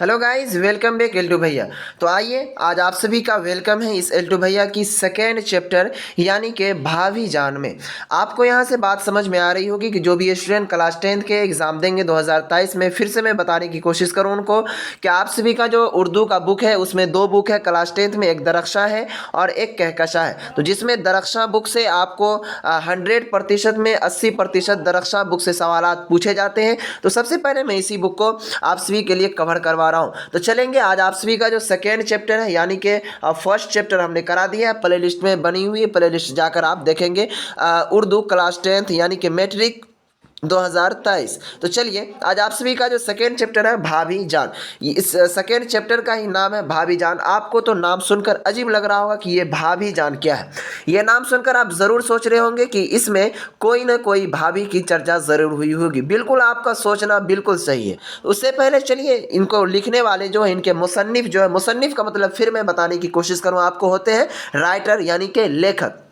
Hello guys, welcome back एल्टू भैया। तो आइए, आज आप सभी का वेलकम है इस एल्टू भैया की सेकेंड चैप्टर यानी कि भाभी जान में। आपको यहाँ से बात समझ में आ रही होगी कि जो भी स्टूडेंट क्लास 10th के एग्ज़ाम देंगे 2023 में, फिर से मैं बताने की कोशिश करूँ उनको कि आप सभी का जो उर्दू का बुक है उसमें दो बुक है क्लास 10th में, एक दरख्शा है और एक कहकशा है। तो जिसमें दरख्शा बुक से आपको 100% में 80% दरख्शा बुक से सवालात पूछे जाते हैं। तो सबसे पहले मैं इसी बुक को आप सभी के लिए कवर करवा रहा हूं। तो चलेंगे, आज आप सभी का जो सेकेंड चैप्टर है यानी कि फर्स्ट चैप्टर हमने करा दिया है, प्ले लिस्ट में बनी हुई है, प्ले लिस्ट जाकर आप देखेंगे। उर्दू क्लास 10th यानी कि मैट्रिक 2023। तो चलिए, आज आप सभी का जो सेकेंड चैप्टर है भाभी जान, इस सेकेंड चैप्टर का ही नाम है भाभी जान। आपको तो नाम सुनकर अजीब लग रहा होगा कि ये भाभी जान क्या है। ये नाम सुनकर आप ज़रूर सोच रहे होंगे कि इसमें कोई ना कोई भाभी की चर्चा ज़रूर हुई होगी। बिल्कुल, आपका सोचना बिल्कुल सही है। उससे पहले चलिए, इनको लिखने वाले जो है, इनके मुसन्निफ जो है, मुसन्निफ का मतलब फिर मैं बताने की कोशिश करूँ आपको, होते हैं राइटर यानी कि लेखक।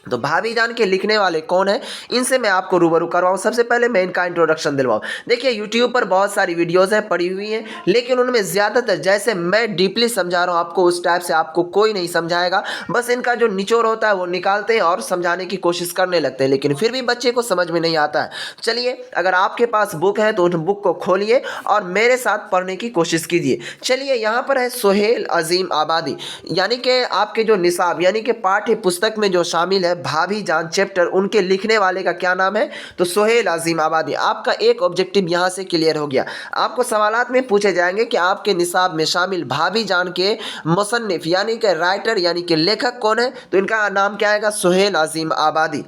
तो भाभी जान के लिखने वाले कौन है, इनसे मैं आपको रूबरू करवाऊँ। सबसे पहले मैं इनका इंट्रोडक्शन दिलवाऊँ। देखिए, यूट्यूब पर बहुत सारी वीडियोस हैं, पड़ी हुई हैं, लेकिन उनमें ज़्यादातर जैसे मैं डीपली समझा रहा हूँ आपको, उस टाइप से आपको कोई नहीं समझाएगा। बस इनका जो निचोड़ होता है वो निकालते हैं और समझाने की कोशिश करने लगते हैं, लेकिन फिर भी बच्चे को समझ में नहीं आता है। चलिए, अगर आपके पास बुक है तो उन बुक को खोलिए और मेरे साथ पढ़ने की कोशिश कीजिए। चलिए, यहाँ पर है सोहेल अजीम आबादी, यानी कि आपके जो निसाब यानी कि पाठ्य पुस्तक में जो शामिल है भाभी जान चैप्टर, उनके लिखने वाले का क्या नाम है, तो सोहेल अजीम आबादी। आपका एक ऑब्जेक्टिव यहाँ से क्लियर हो गया। आपको सवालात में पूछे जाएंगे कि आपके निसाब में शामिल भाभी जान के मुसन्निफ यानी कि राइटर यानी कि लेखक कौन है, तो इनका नाम क्या आएगा, सोहेल अजीम आबादी।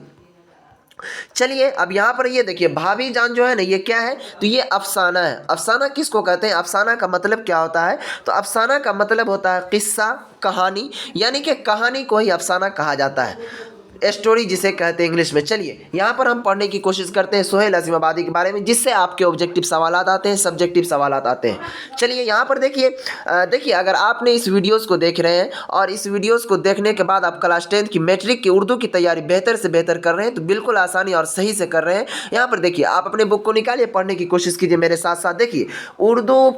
चलिए, अब यहाँ पर ये देखिए, भाभी जान जो है ना, ये क्या है, तो ये अफसाना है। अफसाना किसको कहते हैं, अफसाना का मतलब क्या होता है, तो अफसाना का मतलब होता है किस्सा, कहानी, यानी कि कहानी को ही अफसाना कहा जाता है, स्टोरी जिसे कहते हैं इंग्लिश में। चलिए, यहाँ पर हम पढ़ने की कोशिश करते हैं सोहेल अजीम आबादी के बारे में, जिससे आपके ऑब्जेक्टिव सवालात आते हैं, सब्जेक्टिव सवालात आते हैं। चलिए, यहाँ पर देखिए, देखिए, अगर आपने इस वीडियोस को देख रहे हैं और इस वीडियोस को देखने के बाद आप क्लास 10th की मैट्रिक की उर्दू की तैयारी बेहतर से बेहतर कर रहे हैं, तो बिल्कुल आसानी और सही से कर रहे हैं। यहाँ पर देखिए, आप अपने बुक को निकालिए, पढ़ने की कोशिश कीजिए मेरे साथ साथ। देखिए, उर्दू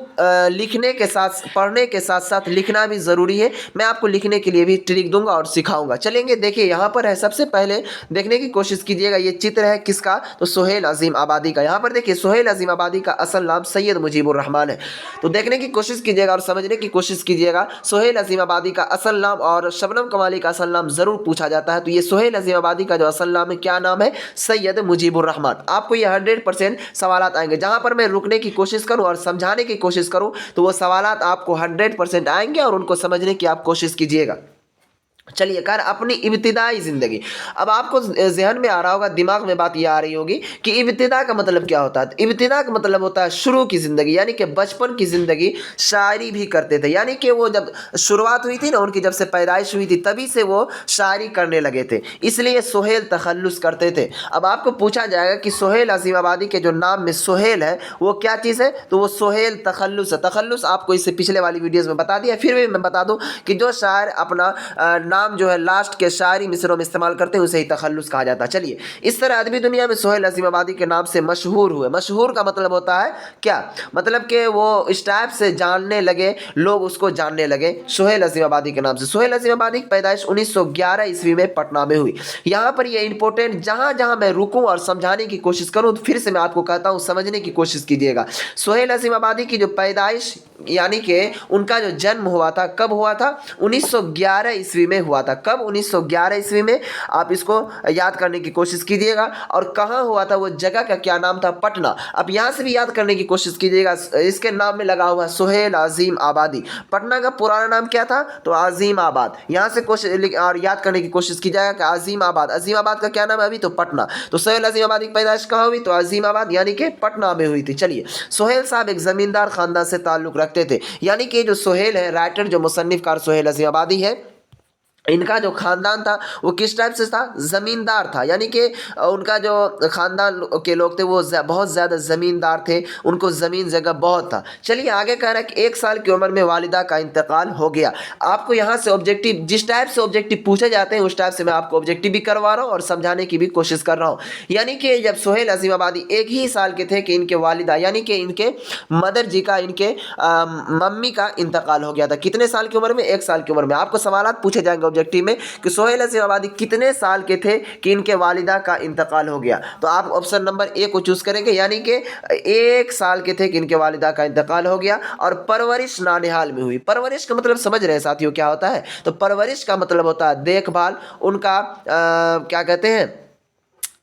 लिखने के साथ, पढ़ने के साथ साथ लिखना भी ज़रूरी है। मैं आपको लिखने के लिए भी ट्रिक दूंगा और सिखाऊंगा। चलेंगे, देखिए, यहाँ पर है, सबसे पहले देखने की कोशिश कीजिएगा। ये चित्र है किसका, तो सोहेल अजीम आबादी का। यहाँ पर देखिए, सोहेल अजीम आबादी का असल नाम सैयद मुजीबुर रहमान है। तो देखने की कोशिश कीजिएगा और समझने की कोशिश कीजिएगा। सोहेल अजीम आबादी का असल नाम और शबनम कमाली का असल नाम ज़रूर पूछा जाता है। तो ये सोहेल अजीम आबादी का जो असल नाम है, क्या नाम है, सैयद मुजीबुर रहमान। आपको ये 100% सवालात आएंगे। जहाँ पर मैं रुकने की कोशिश करूँ और समझाने की कोशिश करूँ, तो वो सवालात आपको 100% आएंगे और उनको समझने की आप कोशिश कीजिएगा। चलिए, कर अपनी इब्तिदाई ज़िंदगी। अब आपको जहन में आ रहा होगा, दिमाग में बात ये आ रही होगी कि इब्तिदा का मतलब क्या होता है। तो इब्तिदा का मतलब होता है शुरू की ज़िंदगी, यानी कि बचपन की ज़िंदगी। शायरी भी करते थे, यानी कि वो जब शुरुआत हुई थी ना उनकी, जब से पैदाइश हुई थी, तभी से वो शायरी करने लगे थे, इसलिए सोहेल तखल्लुस करते थे। अब आपको पूछा जाएगा कि सोहेल अजीम आबादी के जो नाम में सोहेल है वो क्या चीज़ है, तो वो सोहेल तखल्लुस है। तखल्लुस आपको इससे पिछले वाली वीडियोज़ में बता दिया, फिर भी मैं बता दूँ कि जो शायर अपना नाम जो है लास्ट के शायरी मिसरों में इस्तेमाल करते हैं, उसे ही तखल्लुस कहा जाता है। चलिए, इस तरह अदबी दुनिया में सोहेल अजीम आबादी के नाम से मशहूर हुए। मशहूर का मतलब होता है क्या, मतलब कि वो इस टाइप से जानने लगे, लोग उसको जानने लगे सोहेल अजीम आबादी के नाम से। सोहेल अजीम आबादी की पैदाइश 1911 ईस्वी में पटना में हुई। यहाँ पर ये इंपॉर्टेंट, जहाँ जहाँ मैं रुकूँ और समझाने की कोशिश करूँ, तो फिर से मैं आपको कहता हूँ समझने की कोशिश कीजिएगा। सोहेल अजीम आबादी की जो पैदाइश यानी कि उनका जो जन्म हुआ था, कब हुआ था, 1911 ईस्वी में हुआ था। कब, 1911 ईस्वी में। आप इसको याद करने की कोशिश कीजिएगा। और कहाँ हुआ था, वो जगह का क्या नाम था, पटना। अब यहाँ से भी याद करने की कोशिश कीजिएगा, इसके नाम में लगा हुआ सोहेल अजीम आबादी। पटना का पुराना नाम क्या था, तो अजीम आबाद। यहाँ से कोशिश और याद करने की कोशिश कीजिएगा कि अजीम आबाद, अजीम आबाद का क्या नाम है अभी, तो पटना। तो सोहेल अजीम आबादी की पैदाइश कहाँ हुई, तो अजीम आबाद यानी कि पटना में हुई थी। चलिए, सोहेल साहब एक ज़मींदार ख़ानदान से ताल्लुक़ रखते थे, यानी कि जो सोहेल है, राइटर जो मुसन्निफ़ कार सोहेल अजीम आबादी है, इनका जो खानदान था वो किस टाइप से था, ज़मींदार था, यानी कि उनका जो खानदान के लोग थे वो बहुत ज़्यादा ज़मींदार थे, उनको ज़मीन जगह बहुत था। चलिए आगे कह रहा है कि 1 साल की उम्र में वालिदा का इंतकाल हो गया। आपको यहाँ से ऑब्जेक्टिव, जिस टाइप से ऑब्जेक्टिव पूछे जाते हैं उस टाइप से मैं आपको ऑब्जेक्टिव भी करवा रहा हूँ और समझाने की भी कोशिश कर रहा हूँ। यानी कि जब सोहेल अजीम आबादी 1 ही साल के थे कि इनके वालिदा यानी कि इनके मदर जी का, इनके मम्मी का इंतकाल हो गया था। कितने साल की उम्र में? 1 साल की उम्र में। आपको सवालात पूछे जाएंगे ऑब्जेक्टिव में कि सोहेल अजीम आबादी कितने साल के थे कि इनके वालिदा का इंतकाल हो गया, तो आप ऑप्शन नंबर ए को चूज करेंगे, यानी कि 1 साल के थे कि इनके वालिदा का इंतकाल हो गया। और परवरिश नानिहाल में हुई। परवरिश का मतलब समझ रहे हैं साथियों क्या होता है? तो परवरिश का मतलब होता है देखभाल, उनका क्या कहते हैं,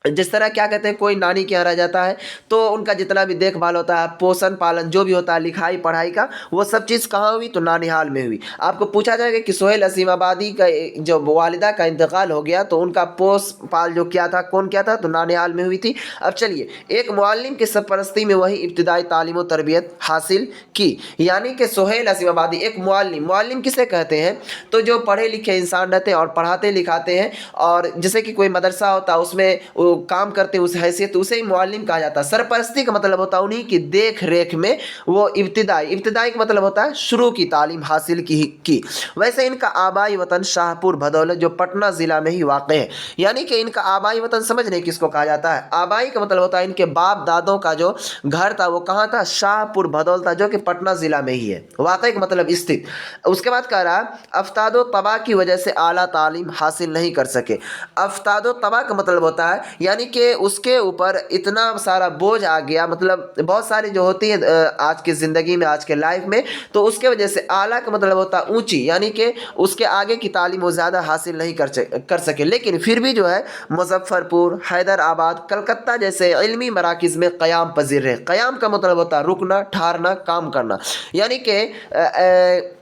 जिस तरह क्या कहते हैं कोई नानी के यहाँ रह जाता है तो उनका जितना भी देखभाल होता है, पोषण पालन जो भी होता है, लिखाई पढ़ाई का, वो सब चीज़ कहाँ हुई? तो नानिहाल में हुई। आपको पूछा जाएगा कि सोहेल अजीम आबादी का जो वालिदा का इंतकाल हो गया तो उनका पोष पाल जो क्या था, कौन क्या था? तो नानिहाल में हुई थी। अब चलिए, एक मुअल्लिम की सरपरस्ती में वही इब्तिदाई तालीम और तरबियत हासिल की। यानी कि सोहेल अजीम आबादी एक मुअल्लिम किसे कहते हैं? तो जो पढ़े लिखे इंसान रहते हैं और पढ़ाते लिखाते हैं, और जैसे कि कोई मदरसा होता है उसमें वो काम करते उस हैसियत, उसे ही मुअल्लिम कहा जाता है। सरपरस्ती का मतलब होता है उन्हीं की देख रेख में वो इब्तिदाई का मतलब होता है शुरू की तालीम हासिल की। वैसे इनका आबाई वतन शाहपुर भदौलत जो पटना ज़िला में ही वाक़ है। यानी कि इनका आबाई वतन समझ रहे किसको कहा जाता है? आबाई का मतलब होता है इनके बाप दादों का जो घर था वो कहाँ था? शाहपुर भदौल था, जो कि पटना ज़िला में ही है। वाक़ई का मतलब स्थित। उसके बाद कह रहा अफ्तादो तबा की वजह से आला तालीम हासिल नहीं कर सके। अफ्तादो तबा का मतलब होता है यानी कि उसके ऊपर इतना सारा बोझ आ गया, मतलब बहुत सारी जो होती है आज की ज़िंदगी में, आज के लाइफ में, तो उसके वजह से आला का मतलब होता है ऊंची, यानी कि उसके आगे की तालीम वो ज़्यादा हासिल नहीं कर सके, लेकिन फिर भी जो है मुजफ्फरपुर, हैदराबाद, कलकत्ता जैसे इल्मी मराकिज़ में क़याम पजीर रहे। क़याम का मतलब होता है रुकना, ठहरना, काम करना, यानी कि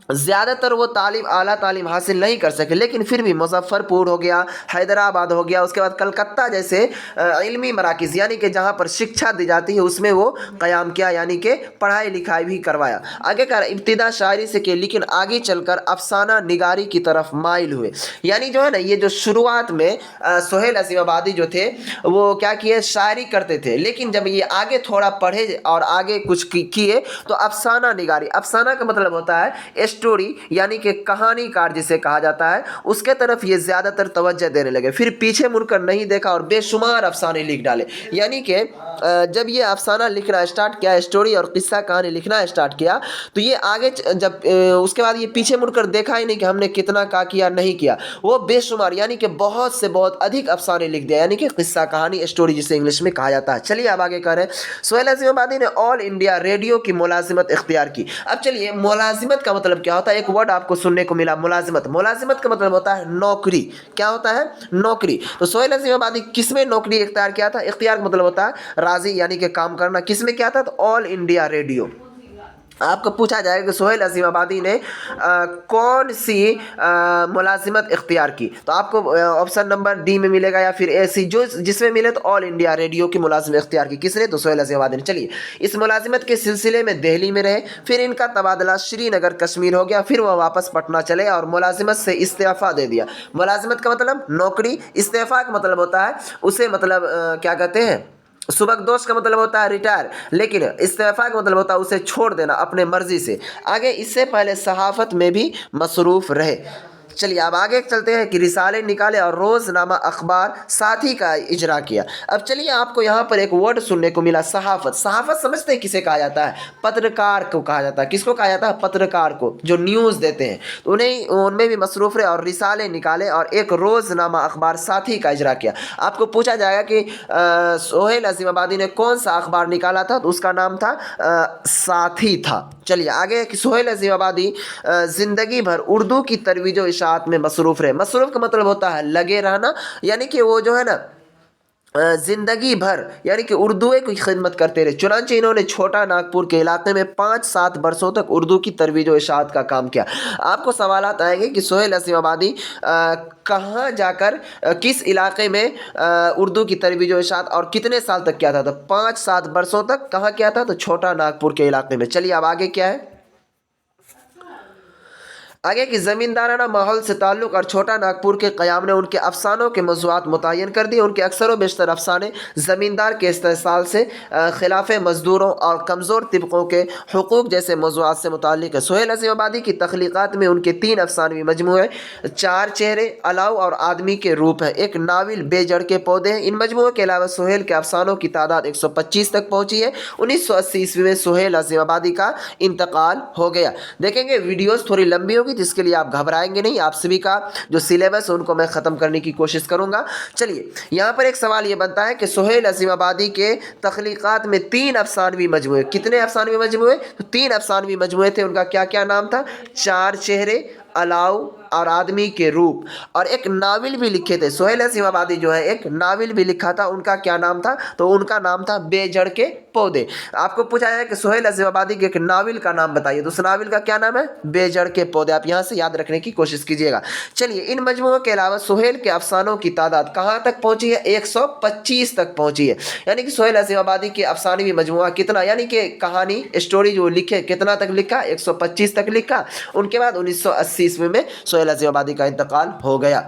ज़्यादातर वो तालीम, आला तालीम हासिल नहीं कर सके, लेकिन फिर भी मुजफ्फरपुर हो गया, हैदराबाद हो गया, उसके बाद कलकत्ता जैसे इल्मी मराकिज़ यानी कि जहाँ पर शिक्षा दी जाती है उसमें वो क़याम किया, यानी कि पढ़ाई लिखाई भी करवाया। आगे कर इब्तिदा शायरी से किया, लेकिन आगे चलकर अफसाना निगारी की तरफ माइल हुए। यानी जो है ना, ये जो शुरुआत में सोहेल अजीम आबादी जो थे वो क्या किए? शायरी करते थे, लेकिन जब ये आगे थोड़ा पढ़े और आगे कुछ किए तो अफसाना निगारी, अफसाना का मतलब होता है स्टोरी, यानी कि कहानीकार जिसे कहा जाता है, उसके तरफ ये ज़्यादातर तवज्जो देने लगे। फिर पीछे मुड़कर नहीं देखा और बेशुमार अफसाने लिख डाले। यानी कि जब ये अफसाना लिखना स्टार्ट किया, स्टोरी और किस्सा कहानी लिखना स्टार्ट किया, तो ये आगे जब उसके बाद ये पीछे मुड़कर देखा ही नहीं कि हमने कितना क्या किया नहीं किया, वो बेशुमार यानी कि बहुत से बहुत अधिक अफसाने लिख दिया, यानी कि किस्सा कहानी स्टोरी जिसे इंग्लिश में कहा जाता है। चलिए अब आगे कह रहे हैं, सोहेल अजीम आबादी ने ऑल इंडिया रेडियो की मुलाजिमत इख्तियार की। अब चलिए, मुलाजिमत का मतलब क्या होता है? एक वर्ड आपको सुनने को मिला, मुलाजिमत। मुलाजिमत का मतलब होता है नौकरी। क्या होता है? नौकरी। तो सोहेल अजीम आबादी किस में नौकरी इख्तियार किया था? इख्तियार का मतलब होता है राजी, यानी कि काम करना। किस में किया था? तो ऑल इंडिया रेडियो। आपको पूछा जाएगा कि सोहेल अजीम आबादी ने कौन सी मुलाजिमत इख्तियार की, तो आपको ऑप्शन नंबर डी में मिलेगा या फिर ए सी, जो जिसमें मिले तो ऑल इंडिया रेडियो की मुलाजिमत इख्तियार की। किसने? तो सोहेल अजीम आबादी ने। चलिए, इस मुलाजिमत के सिलसिले में दिल्ली में रहे, फिर इनका तबादला श्रीनगर कश्मीर हो गया, फिर वह वापस पटना चले और मुलाजिमत से इस्तीफ़ा दे दिया। मुलाजिमत का मतलब नौकरी, इस्तीफ़ा का मतलब होता है उसे मतलब क्या कहते हैं, सुबकदोश का मतलब होता है रिटायर, लेकिन इस्तीफा का मतलब होता है उसे छोड़ देना अपने मर्जी से। आगे इससे पहले सहाफ़त में भी मसरूफ़ रहे। चलिए अब आगे चलते हैं कि रिसाले निकाले और रोज़नामा अखबार साथी का इजरा किया। अब चलिए, आपको यहाँ पर एक वर्ड सुनने को मिला, सहाफ़त। सहाफ़त समझते हैं किसे कहा जाता है? पत्रकार को कहा जाता है। किसको कहा जाता है? पत्रकार को, जो न्यूज़ देते हैं, तो उन्हें उनमें भी मसरूफ़ रहे और रिसाले निकाले और एक रोज़नामा अखबार साथी का इजरा किया। आपको पूछा जाएगा कि सोहेल अजीम आबादी ने कौन सा अखबार निकाला था, तो उसका नाम था साथी था। चलिए आगे कि सोहेल अजीम आबादी ज़िंदगी भर उर्दू की तरवीज व इशाअत में मसरूफ़ रहे। मसरूफ़ का मतलब होता है लगे रहना, यानी कि वो जो है ना ज़िंदगी भर यानी कि उर्दू की खिदमत करते रहे। चुनांचे इन्होंने छोटा नागपुर के इलाके में 5-7 वर्षों तक उर्दू की तरवीज व इशाअत का काम किया। आपको सवालात आएंगे कि सोहेल अजीम आबादी कहाँ जाकर किस इलाके में उर्दू की तरवीज व इशाअत और कितने साल तक किया था? तो 5-7 वर्षों तक कहाँ किया था? तो छोटा नागपुर के इलाके में। चलिए अब आगे क्या है, आगे कि ज़मींदाराना माहौल से ताल्लुक़ और छोटा नागपुर के क़याम ने उनके अफ़सानों के मौज़ूआत मुतय्यन कर दिए। उनके अक्सर व बेशतर अफ़साने ज़मींदार के इस्तेहसाल से खिलाफ़ मज़दूरों और कमज़ोर तबक़ों के हुकूक़ जैसे मौज़ूआत से मुतल्लिक़ है। सुहेल अज़ीमाबादी की तख़लीक़ात में उनके 3 अफ़सानवी मजमूए, 4 चेहरे, अलाव और आदमी के रूप हैं, एक नाविल बेजड़ के पौधे हैं। इन मजमूओं के अलावा सुहेल के अफ़सानों की तादाद 125 तक पहुँची है। 1980 ईस्वी में सुहेल अज़ीमाबादी का इंतकाल हो गया। देखेंगे वीडियोस थोड़ी लंबी होगी, जिसके लिए आप घबराएंगे नहीं। आप सभी का जो सिलेबस है उनको मैं ख़त्म करने की कोशिश करूंगा। चलिए, यहाँ पर एक सवाल ये बनता है कि सुहेल अज़ीमाबादी के तख़लीक़ात में 3 अफ़सानवी मजमूए, कितने अफ़सानवी मजमूए? तो 3 अफ़सानवी मजमूए थे। उनका क्या क्या नाम था? 4 चेहरे, अलाव और आदमी के रूप, और एक नाविल भी लिखे थे। सुहेल अज़ीमाबादी जो है एक नाविल भी लिखा था। उनका क्या नाम था? तो उनका नाम था बेजड़ के पौधे। आपको पूछा जाए कि सुहेल अज़ीमाबादी के एक नाविल का नाम बताइए, तो उस नाविल का क्या नाम है? बेजड़ के पौधे। आप यहाँ से याद रखने की कोशिश कीजिएगा। चलिए, इन मजमूओं के अलावा सुहेल के अफसानों की तादाद कहाँ तक पहुँची है? 125 तक पहुँची है। यानी कि सुहेल अज़ीमाबादी के अफसानवी मजमूआ कितना, यानी कि कहानी स्टोरी जो लिखे, कितना तक लिखा? 125 तक लिखा। उनके बाद 1980 ईस्वी में सुहेल अज़ीमाबादी का इंतकाल हो गया।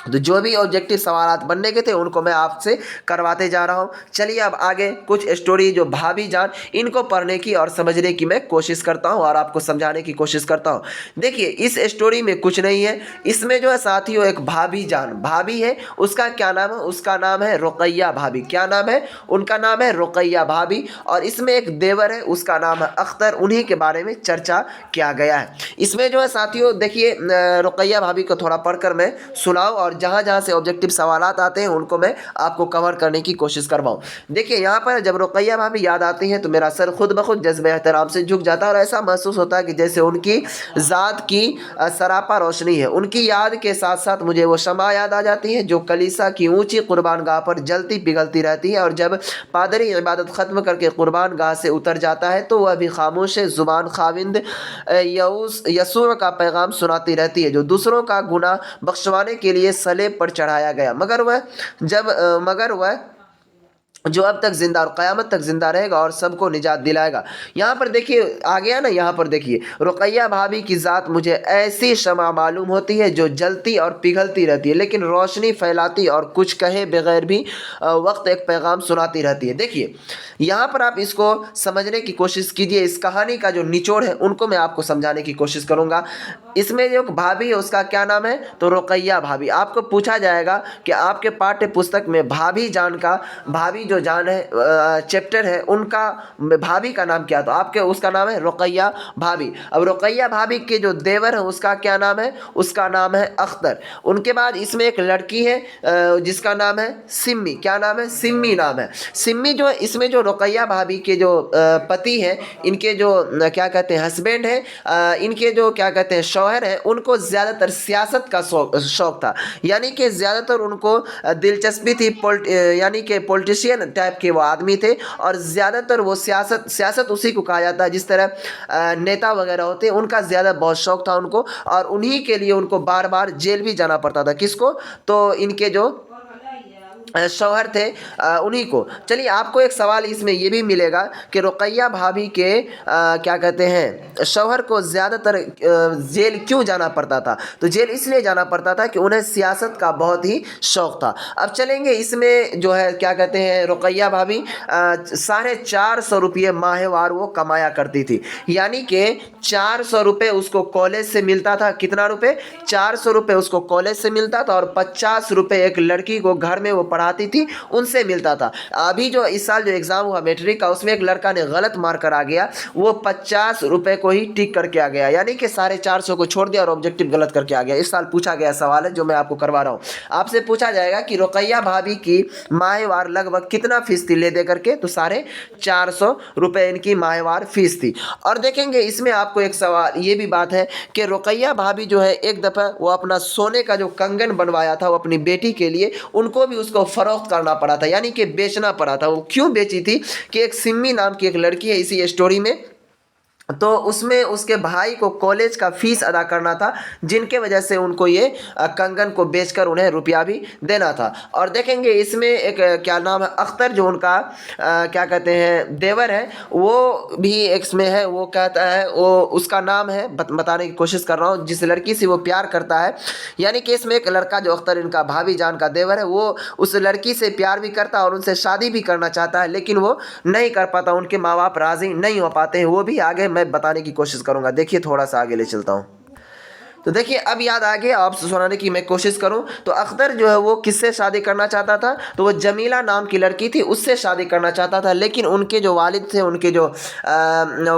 तो जो भी ऑब्जेक्टिव सवालात बनने के थे उनको मैं आपसे करवाते जा रहा हूँ। चलिए, अब आगे कुछ स्टोरी जो भाभी जान, इनको पढ़ने की और समझने की मैं कोशिश करता हूँ और आपको समझाने की कोशिश करता हूँ। देखिए, इस स्टोरी में कुछ नहीं है। इसमें जो है साथियों एक भाभी जान, भाभी है, उसका क्या नाम है? उसका नाम है रुकैया भाभी। क्या नाम है? उनका नाम है रुकैया भाभी। और इसमें एक देवर है, उसका नाम है अख्तर। उन्हीं के बारे में चर्चा किया गया है। इसमें जो है साथियों देखिए, रुकैया भाभी को थोड़ा पढ़कर मैं सुनाऊँ और जहाँ जहाँ से ऑब्जेक्टिव सवालात आते हैं उनको मैं आपको कवर करने की कोशिश करवाऊँ। देखिए, यहाँ पर जब रुकैया भाभी याद आती हैं तो मेरा सर खुद ब खुद जज्बे एहतराम से झुक जाता है और ऐसा महसूस होता है कि जैसे उनकी ज़ात की सरापा रोशनी है। उनकी याद के साथ साथ मुझे वो शमा याद आ जाती है जो कलीसा की ऊँची कुर्बान गाह पर जलती पिघलती रहती है, और जब पादरी इबादत ख़त्म करके कुर्बान गाह से उतर जाता है तो वह भी खामोश ज़ुबान खाविंद यसुअ का पैगाम सुनाती रहती है, जो दूसरों का गुनाह बख्शवाने के लिए सलेब पर चढ़ाया गया, मगर वह जो अब तक जिंदा और क़यामत तक जिंदा रहेगा और सबको निजात दिलाएगा। यहाँ पर देखिए आ गया ना, यहाँ पर देखिए, रुकैया भाभी की ज़ात मुझे ऐसी शमा मालूम होती है जो जलती और पिघलती रहती है, लेकिन रोशनी फैलाती और कुछ कहे बगैर भी वक्त एक पैगाम सुनाती रहती है। देखिए, यहाँ पर आप इसको समझने की कोशिश कीजिए। इस कहानी का जो निचोड़ है उनको मैं आपको समझाने की कोशिश करूँगा। इसमें जो भाभी है उसका क्या नाम है? तो रुकैया भाभी। आपको पूछा जाएगा कि आपके पाठ्य पुस्तक में भाभी जान का, भाभी जो जान है चैप्टर है, उनका भाभी का नाम क्या? तो आपके उसका नाम है रुकैया भाभी। अब रुकैया भाभी के जो देवर है उसका क्या नाम है? उसका नाम है अख्तर। उनके बाद इसमें एक लड़की है जिसका नाम है सिम्मी। क्या नाम है? सिम्मी नाम है। सिम्मी जो है, इसमें जो रुकैया भाभी के जो पति हैं, इनके जो क्या कहते हैं हस्बैंड है, इनके जो क्या कहते हैं शौहर हैं, उनको ज़्यादातर सियासत का शौक था। यानी कि ज़्यादातर उनको दिलचस्पी थी, यानी कि पॉलिटिशियन टाइप के वो आदमी थे, और ज़्यादातर वो सियासत उसी को कहा जाता है जिस तरह नेता वगैरह होते हैं, उनका ज़्यादा बहुत शौक था उनको, और उन्हीं के लिए उनको बार बार जेल भी जाना पड़ता था। किसको? तो इनके जो शौहर थे उन्हीं को। चलिए, आपको एक सवाल इसमें ये भी मिलेगा कि रुकैया भाभी के क्या कहते हैं शौहर को ज़्यादातर जेल क्यों जाना पड़ता था? तो जेल इसलिए जाना पड़ता था कि उन्हें सियासत का बहुत ही शौक़ था। अब चलेंगे, इसमें जो है क्या कहते हैं रुकैया भाभी 450 रुपये माहवार वो कमाया करती थी। यानी कि 400 रुपये उसको कॉलेज से मिलता था। कितना रुपये? 400 रुपये उसको कॉलेज से मिलता था, और 50 रुपये एक लड़की को घर में वो पढ़ाती थी उनसे मिलता था। अभी जो इस साल जो एग्ज़ाम हुआ मैट्रिक का, उसमें एक लड़का ने गलत मार्क कर आ गया, वो 50 रुपये को ही टिक करके आ गया, यानी कि 450 को छोड़ दिया और ऑब्जेक्टिव गलत करके आ गया। इस साल पूछा गया सवाल है जो मैं आपको करवा रहा हूँ। आपसे पूछा जाएगा कि रुकैया भाभी की माहवार लगभग कितना फीस थी ले दे करके? तो 450 रुपये इनकी माहवार फीस थी। और देखेंगे इसमें आपको एक सवाल ये भी बात है कि रुकैया भाभी जो है एक दफ़ा वो अपना सोने का जो कंगन बनवाया था वो अपनी बेटी के लिए, उनको भी उसको फ़रोख्त करना पड़ा था, यानी कि बेचना पड़ा था। वो क्यों बेची थी कि एक सिम्मी नाम की एक लड़की है इसी स्टोरी में, तो उसमें उसके भाई को कॉलेज का फीस अदा करना था, जिनके वजह से उनको ये कंगन को बेचकर उन्हें रुपया भी देना था। और देखेंगे इसमें एक क्या नाम है, अख्तर जो उनका क्या कहते हैं देवर है, वो भी इसमें है। वो कहता है, वो उसका नाम है, बताने की कोशिश कर रहा हूँ, जिस लड़की से वो प्यार करता है। यानी कि इसमें एक लड़का जो अख्तर इनका भाभी जान का देवर है, वो उस लड़की से प्यार भी करता है और उनसे शादी भी करना चाहता है, लेकिन वो नहीं कर पाता, उनके माँ बाप राज़ी नहीं हो पाते हैं। वो भी आगे मैं बताने की कोशिश करूंगा। देखिए थोड़ा सा आगे ले चलता हूँ। तो देखिए अब याद आ गया, आप सुनाने की मैं कोशिश करूं तो अख्तर जो है वो किससे शादी करना चाहता था, तो वो जमीला नाम की लड़की थी, उससे शादी करना चाहता था। लेकिन उनके जो वालिद थे, उनके जो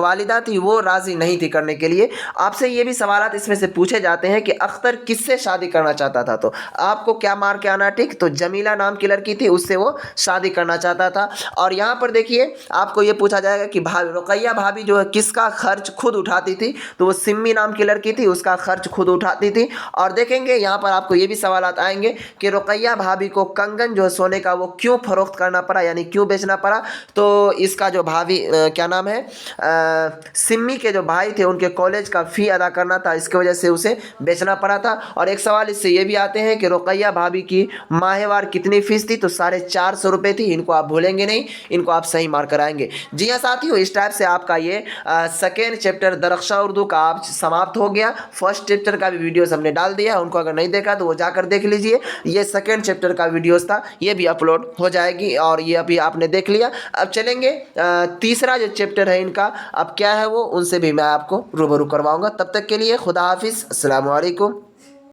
वालिदा थी, वो राज़ी नहीं थी करने के लिए। आपसे ये भी सवालात इसमें से पूछे जाते हैं कि अख्तर किससे शादी करना चाहता था, तो आपको क्या मार के आना ठीक, तो जमीला नाम की लड़की थी, उससे वो शादी करना चाहता था। और यहाँ पर देखिए आपको ये पूछा जाएगा कि भाभी रुकैया भाभी जो है किसका खर्च खुद उठाती थी, तो वो सिम्मी नाम की लड़की थी, उसका खर्च खुद उठाती थी। और देखेंगे यहाँ पर आपको ये भी सवालात आएंगे कि रुकैया भाभी को कंगन जो है सोने का वो क्यों फरोख्त करना पड़ा, यानी क्यों बेचना पड़ा। तो इसका जो भाभी क्या नाम है, सिम्मी के जो भाई थे, उनके कॉलेज का फ़ी अदा करना था, इसकी वजह से उसे बेचना पड़ा था। और एक सवाल इससे ये भी आते हैं कि रुकैया भाभी की माहवार कितनी फ़ीस थी, तो 450 रुपये थी। इनको आप भूलेंगे नहीं, इनको आप सही मार्क कराएंगे। जी हाँ साथियों, इस टाइप से आपका ये सेकेंड चैप्टर दरख्शा उर्दू का आप समाप्त हो गया। फर्स्ट चैप्टर का भी वीडियोस हमने डाल दिया, उनको अगर नहीं देखा तो वो जाकर देख लीजिए। ये सेकेंड चैप्टर का वीडियोस था, ये भी अपलोड हो जाएगी और ये अभी आपने देख लिया। अब चलेंगे तीसरा जो चैप्टर है इनका, अब क्या है वो, उनसे भी मैं आपको रूबरू करवाऊंगा। तब तक के लिए खुदा हाफिज़, अस्सलाम वालेकुम।